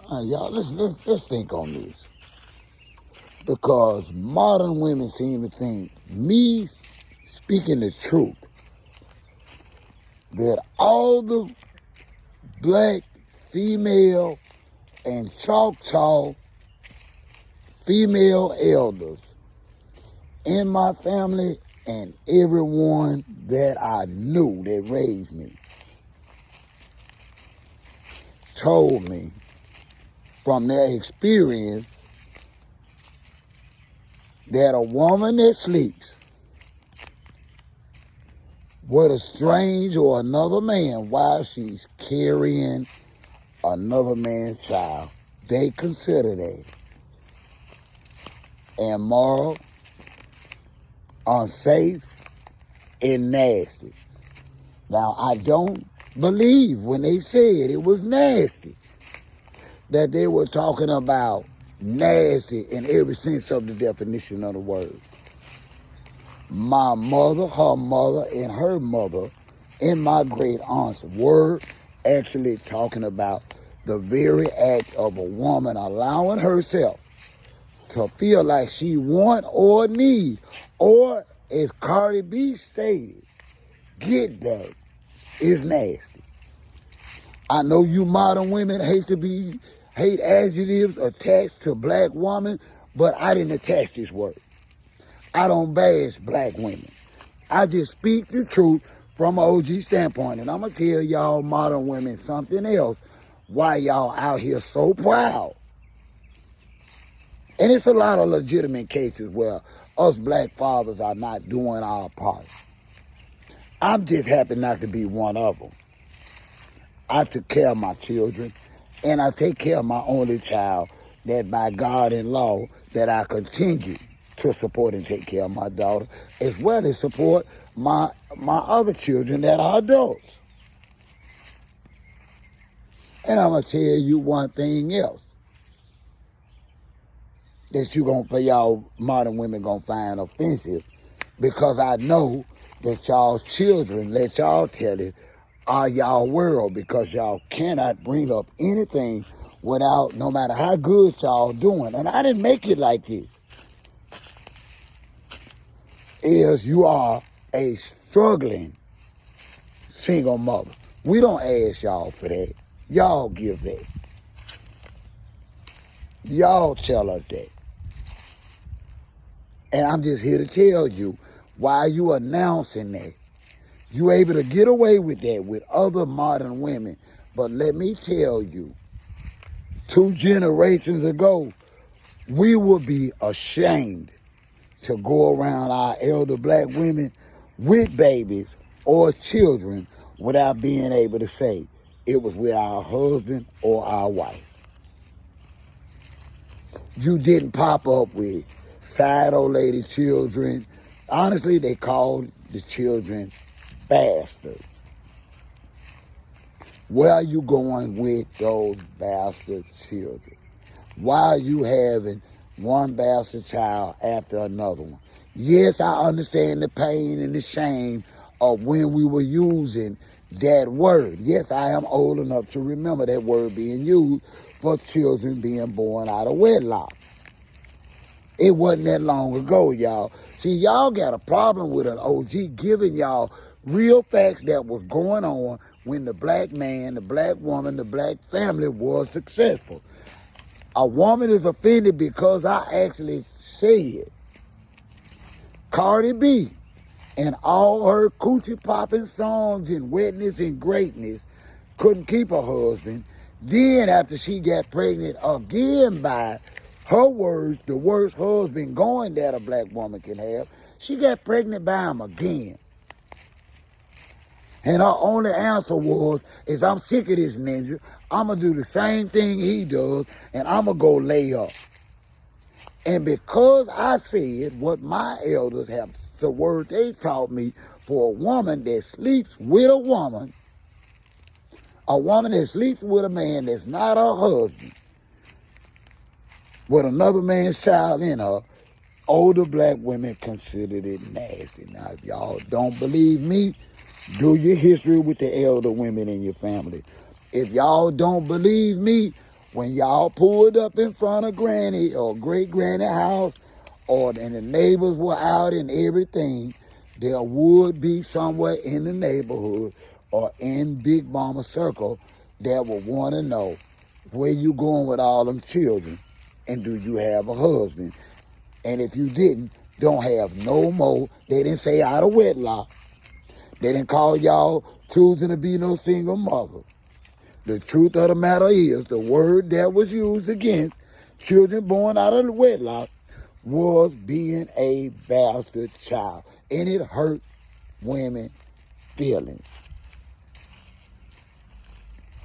Y'all, let's think on this. Because modern women seem to think me speaking the truth, that all the black female and Choctaw female elders in my family and everyone that I knew that raised me told me from their experience that a woman that sleeps with a strange or another man while she's carrying another man's child, they consider that immoral, unsafe, and nasty. Now, I don't believe when they said it was nasty that they were talking about nasty in every sense of the definition of the word. My mother, her mother, and her mother, and my great aunts were actually talking about the very act of a woman allowing herself to feel like she want or need, or as Cardi B stated, get that, is nasty. I know you modern women hate adjectives attached to black women, but I didn't attach this word. I don't bash black women. I just speak the truth from an OG standpoint. And I'm going to tell y'all modern women something else, why y'all out here so proud. And it's a lot of legitimate cases where us black fathers are not doing our part. I'm just happy not to be one of them. I took care of my children, and I take care of my only child, that by God and law, that I continue to support and take care of my daughter, as well as support my other children that are adults. And I'm going to tell you one thing else that for y'all modern women gonna find offensive, because I know that y'all children, let y'all tell it, are y'all world, because y'all cannot bring up anything without, no matter how good y'all doing, and I didn't make it like this, is you are a struggling single mother. We don't ask y'all for that. Y'all give that. Y'all tell us that. And I'm just here to tell you, why you announcing that, you able to get away with that with other modern women. But let me tell you, 2 generations ago, we would be ashamed to go around our elder black women with babies or children without being able to say it was with our husband or our wife. You didn't pop up with side old lady children. Honestly, they called the children bastards. Where are you going with those bastard children? Why are you having one bastard child after another one? Yes, I understand the pain and the shame of when we were using that word. Yes, I am old enough to remember that word being used for children being born out of wedlock. It wasn't that long ago, y'all. See, y'all got a problem with an OG giving y'all real facts that was going on when the black man, the black woman, the black family was successful. A woman is offended because I actually said Cardi B and all her coochie popping songs and wetness and greatness couldn't keep her husband. Then after she got pregnant again by her words, the worst husband going that a black woman can have, she got pregnant by him again. And her only answer was, is I'm sick of this ninja. I'm going to do the same thing he does, and I'm going to go lay up. And because I said what my elders have, the word they taught me, for a woman that sleeps with a woman that sleeps with a man that's not her husband, with another man's child in her, older black women considered it nasty. Now, if y'all don't believe me, do your history with the elder women in your family. If y'all don't believe me, when y'all pulled up in front of Granny or great Granny house, and the neighbors were out and everything, there would be somewhere in the neighborhood or in Big Mama circle that would want to know where you going with all them children, and do you have a husband? And if you didn't, don't have no more. They didn't say out of wedlock. They didn't call y'all choosing to be no single mother. The truth of the matter is, the word that was used against children born out of wedlock was being a bastard child. And it hurt women's feelings.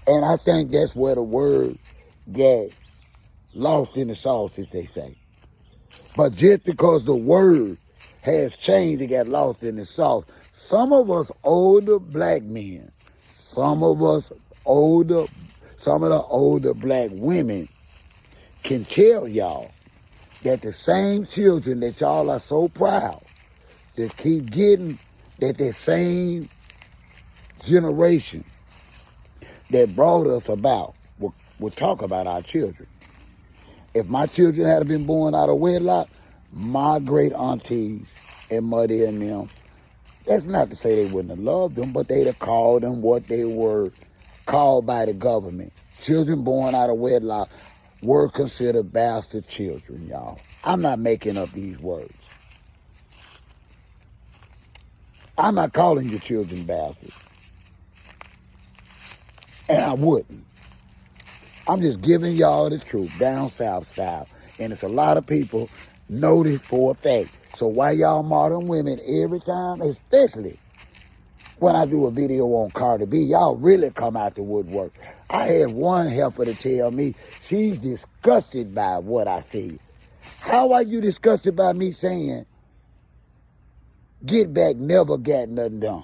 And I think that's where the word got lost in the sauce, as they say. But just because the word has changed, it got lost in the sauce. Some of us older black men, some of the older black women can tell y'all that the same children that y'all are so proud to keep getting, that the same generation that brought us about will talk about our children. If my children had been born out of wedlock, my great aunties and mother and them, that's not to say they wouldn't have loved them, but they'd have called them what they were called by the government. Children born out of wedlock were considered bastard children, y'all. I'm not making up these words. I'm not calling your children bastards. And I wouldn't. I'm just giving y'all the truth, down south style. And it's a lot of people know this for a fact. So why y'all modern women every time, especially when I do a video on Cardi B, y'all really come out the woodwork. I had one helper to tell me she's disgusted by what I see. How are you disgusted by me saying, Get Back never got nothing done?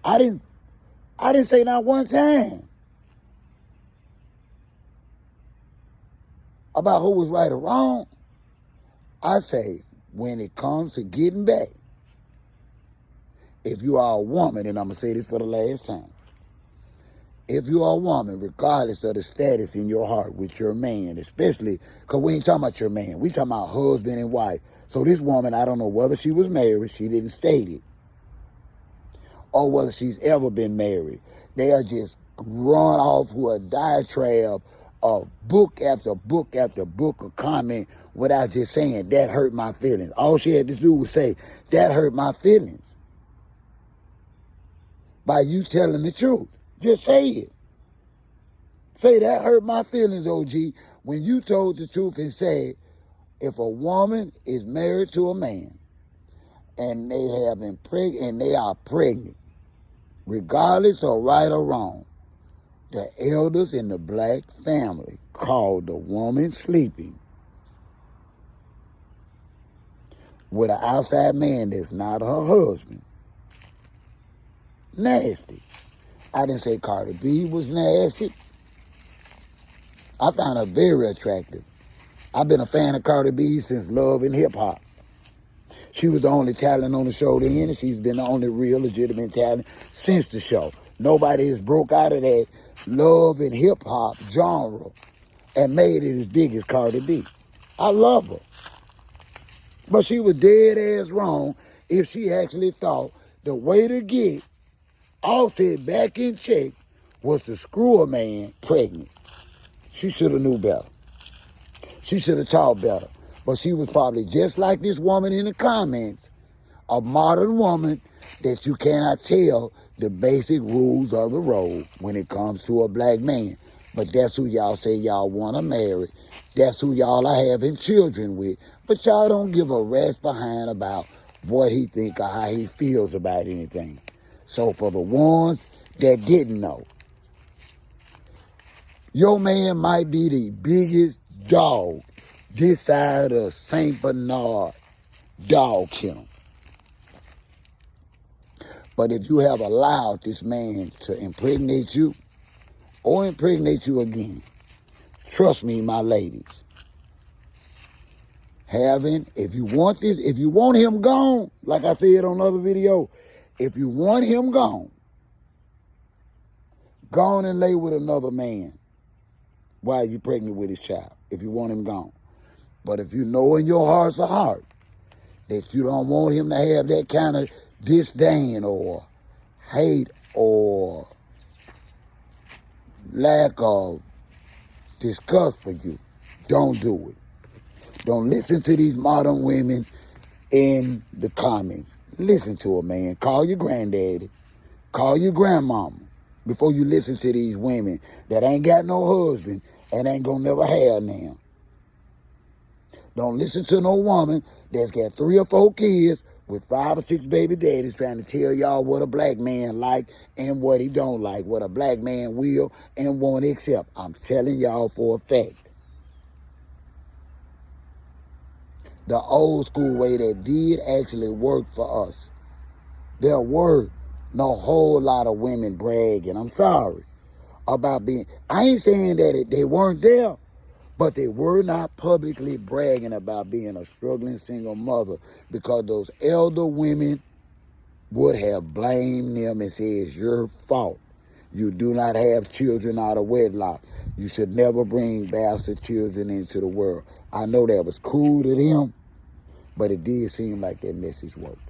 I didn't say not one time about who was right or wrong. I say, when it comes to getting back, if you are a woman, and I'm going to say this for the last time, if you are a woman, regardless of the status in your heart with your man, especially, because we ain't talking about your man, we talking about husband and wife. So this woman, I don't know whether she was married, she didn't state it, or whether she's ever been married. They are just run off with a diatribe of book after book after book of comment without just saying, that hurt my feelings. All she had to do was say, that hurt my feelings. By you telling the truth. Just say it. Say, that hurt my feelings, OG, when you told the truth and said, if a woman is married to a man and they are pregnant, regardless of right or wrong, the elders in the black family called the woman sleeping with an outside man that's not her husband. Nasty. I didn't say Cardi B was nasty. I found her very attractive. I've been a fan of Cardi B since Love and Hip Hop. She was the only talent on the show then, and she's been the only real legitimate talent since the show. Nobody has broke out of that Love and Hip Hop genre and made it as big as Cardi B. I love her. But she was dead ass wrong if she actually thought the way to get Offset back in check was to screw a man pregnant. She should have knew better. She should have taught better. But she was probably just like this woman in the comments, a modern woman that you cannot tell the basic rules of the road when it comes to a black man. But that's who y'all say y'all want to marry. That's who y'all are having children with. But y'all don't give a rat's behind about what he think or how he feels about anything. So for the ones that didn't know, your man might be the biggest dog this side of St. Bernard dog kennel. But if you have allowed this man to impregnate you or impregnate you again, trust me, my ladies, if you want him gone, like I said on another video, if you want him gone, go on and lay with another man. why are you pregnant with his child if you want him gone? But if you know in your heart's a heart that you don't want him to have that kind of disdain or hate or lack of disgust for you, don't do it. Don't listen to these modern women in the comments. Listen to a man. Call your granddaddy. Call your grandmama before you listen to these women that ain't got no husband and ain't gonna never have none. Don't listen to no woman that's got 3 or 4 kids with 5 or 6 baby daddies trying to tell y'all what a black man like and what he don't like, what a black man will and won't accept. I'm telling y'all for a fact. The old school way that did actually work for us. There were no whole lot of women bragging, I'm sorry, about being, I ain't saying that they weren't there, but they were not publicly bragging about being a struggling single mother because those elder women would have blamed them and said, it's your fault. You do not have children out of wedlock. You should never bring bastard children into the world. I know that was cruel to them, but it did seem like that message worked.